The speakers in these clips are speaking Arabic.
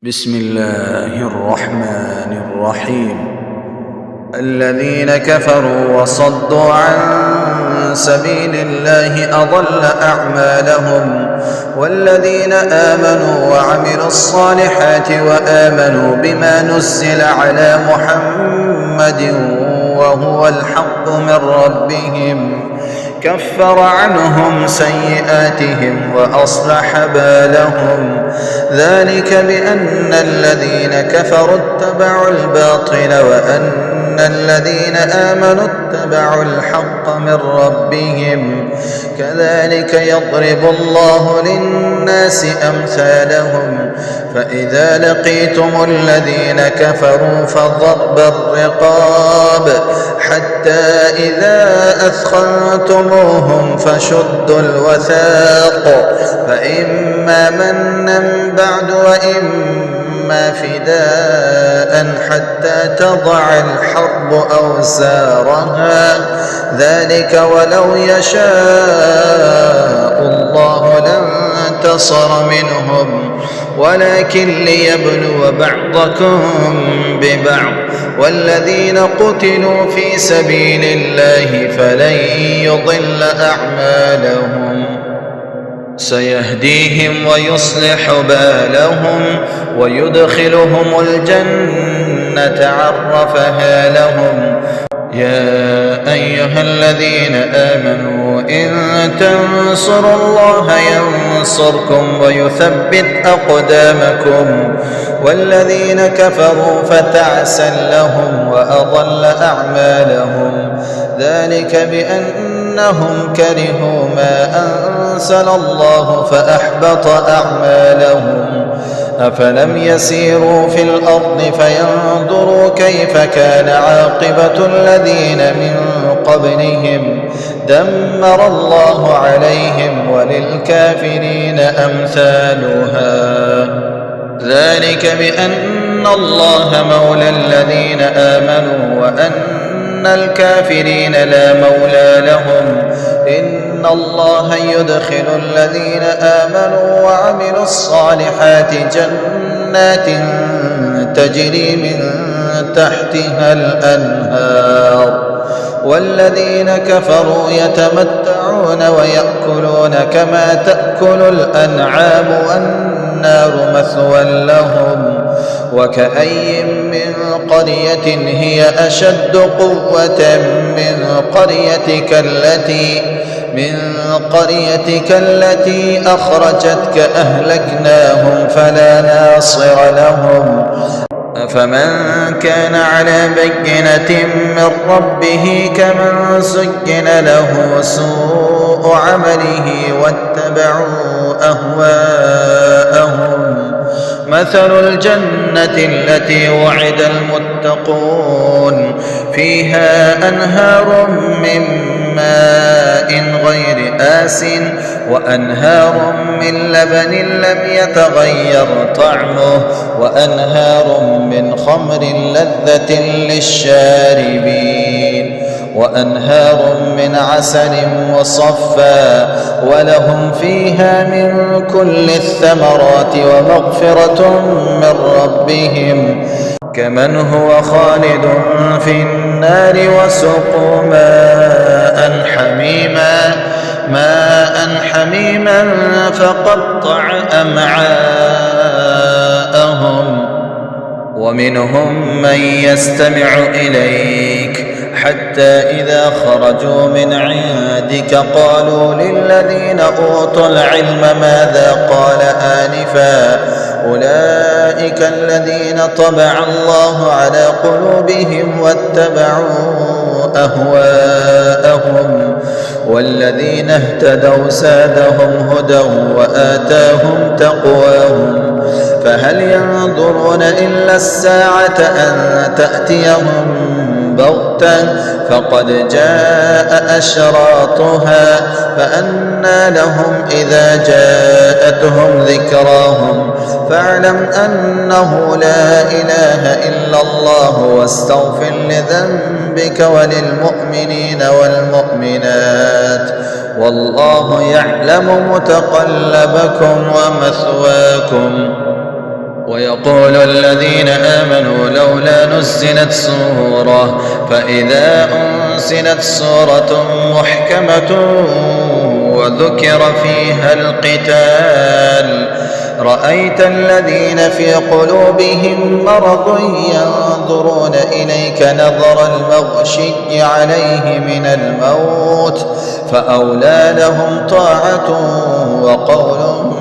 بسم الله الرحمن الرحيم. الذين كفروا وصدوا عن سبيل الله أضل أعمالهم، والذين آمنوا وعملوا الصالحات وآمنوا بما نزل على محمد وهو الحق من ربهم كفر عنهم سيئاتهم وأصلح بالهم. ذلك بأن الذين كفروا اتبعوا الباطل وأن الذين آمنوا اتبعوا الحق من ربهم. كذلك يضرب الله للناس أمثالهم. فإذا لقيتم الذين كفروا فضرب الرقاب حتى إذا أثخنتموهم فشدوا الوثاق، فإما منا بعد وإما فداء حتى تضع الحرب أوزارها. ذلك ولو يشاء الله لانتصر منهم، ولكن ليبلو بعضكم ببعض. والذين قتلوا في سبيل الله فلن يضل أعمالهم، سيهديهم ويصلح بالهم ويدخلهم الجنة عرفها لهم. يا أيها الذين آمنوا إن تنصروا الله ينصركم ويثبت أقدامكم. والذين كفروا فتعسا لهم وأضل أعمالهم. ذلك بأنهم كرهوا ما أنزل الله فأحبط أعمالهم. أفلم يسيروا في الأرض فينظروا كيف كان عاقبة الذين من قبلهم دمر الله عليهم وللكافرين أمثالها. ذلك بأن الله مولى الذين آمنوا وأن الكافرين لا مولى لهم. إن الله يدخل الذين آمنوا وعملوا الصالحات جنات تجري من تحتها الأنهار، والذين كفروا يتمتعون ويأكلون كما تأكل الأنعام والنار مثوى لهم. وكأي من قرية هي أشد قوة من قريتك التي أخرجتك أهلكناهم فلا ناصر لهم. أفمن كان على بينة من ربه كمن زين له سوء عمله واتبعوا أهواءهم. مثل الجنة التي وعد المتقون فيها أنهار من ماء غير آسن وأنهار من لبن لم يتغير طعمه وأنهار من خمر لذة للشاربين وأنهار من عسل مصفى ولهم فيها من كل الثمرات ومغفرة من ربهم كمن هو خالد في النار وسقوا ماء حميما فقطع أمعاءهم. ومنهم من يستمع إليك حتى إذا خرجوا من عندك قالوا للذين أوتوا العلم ماذا قال آنفا أولئك الذين طبع الله على قلوبهم واتبعوا أهواءهم. والذين اهتدوا زادهم هدى وآتاهم تقواهم. فهل ينظرون إلا الساعة أن تأتيهم بغتة فقد جاء أشراطها فأنى لهم إذا جاءتهم ذكراهم. فاعلم أنه لا إله إلا الله واستغفر لذنبك وللمؤمنين والمؤمنات والله يعلم متقلبكم ومثواكم. ويقول الذين آمنوا لولا نزلت سورة فإذا أنزلت سورة محكمة وذكر فيها القتال رأيت الذين في قلوبهم مرض ينظرون إليك نظر المغشي عليه من الموت فأولى لهم طاعة وقول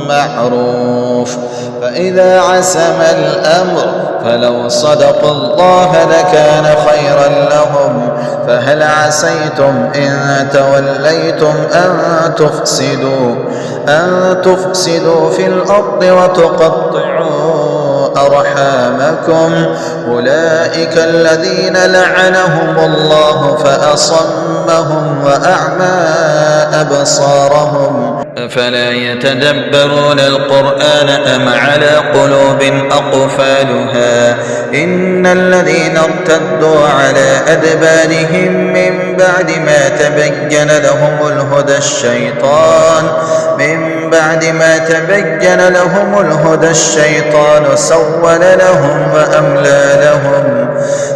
معروف. فإذا عزم الأمر فلو صدقوا الله لكان خيرا لهم فهل عسيتم إن توليتم أن تفسدوا في الأرض وتقطعوا أرحامكم أولئك الذين لعنهم الله فأصمهم وأعمى أبصارهم أفلا يتدبرون القرآن أم على قلوب أقفالها إن الذين ارتدوا على أدبارهم من بعد ما تبين لهم الهدى الشيطان سول لهم وأملى لهم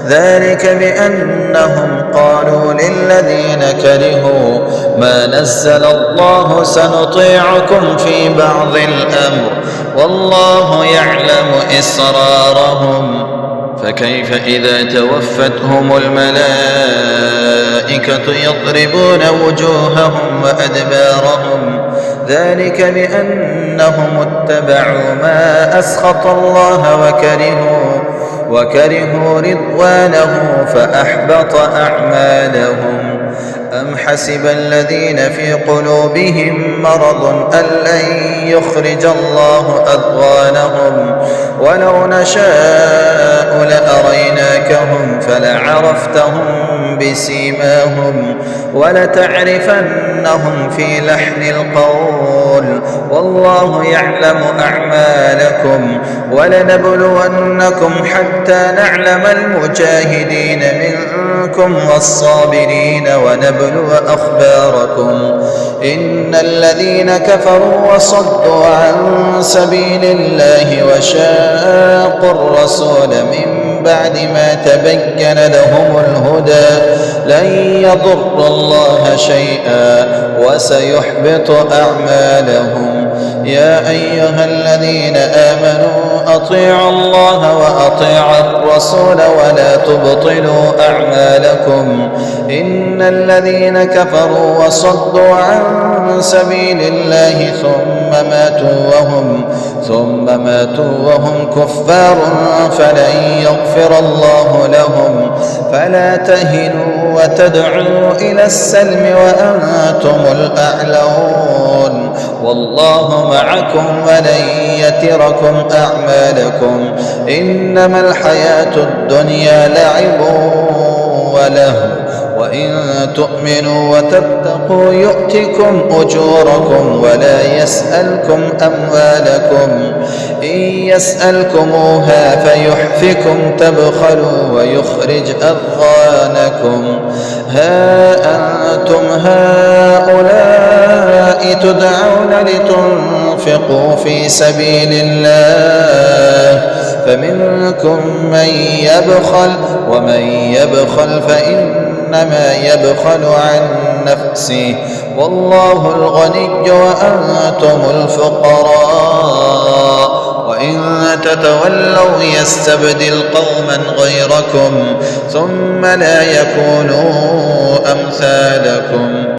ذلك بأنهم قالوا للذين كرهوا ما نزل الله سنطيعكم في بعض الأمر والله يعلم إسرارهم فكيف إذا توفتهم الملائكة يضربون وجوههم وأدبارهم ذلك بأنهم اتبعوا ما أسخط الله وكرهوا رضوانه فأحبط أعمالهم أم حسب الذين في قلوبهم مرض أن لن يخرج الله أضغانهم ولو نشاء لأريناكهم فلعرفتهم بسيماهم ولتعرفنهم في لحن القول والله يعلم أعمالكم ولنبلونكم حتى نعلم المجاهدين منكم والصابرين ونبلو أخباركم إن الذين كفروا وصدوا عن سبيل الله وشاقوا الرسول من بعد ما تبين لهم الهدى لن يضروا الله شيئا وسيحبط أعمالهم يا أيها الذين آمنوا أطيعوا الله وأطيعوا الرسول ولا تبطلوا أعمالكم إن الذين كفروا وصدوا عن سبيل الله ثم ماتوا وهم كفار فلن يغفر الله لهم فلا تهنوا وتدعوا إلى السلم وأنتم الأعلون والله معكم ولن يتركم أعمالكم إنما الحياة الدنيا لعب ولهو وإن تؤمنوا وتتقوا يؤتكم أجوركم ولا يسألكم أموالكم إن يسألكموها فيحفكم تبخلوا ويخرج أضغانكم ها أنتم هؤلاء تدعون لتنفقوا في سبيل الله فمنكم من يبخل ومن يبخل فإنما يبخل عن نفسه والله الغني وأنتم الفقراء وإن تتولوا يستبدل قوما غيركم ثم لا يكونوا أمثالكم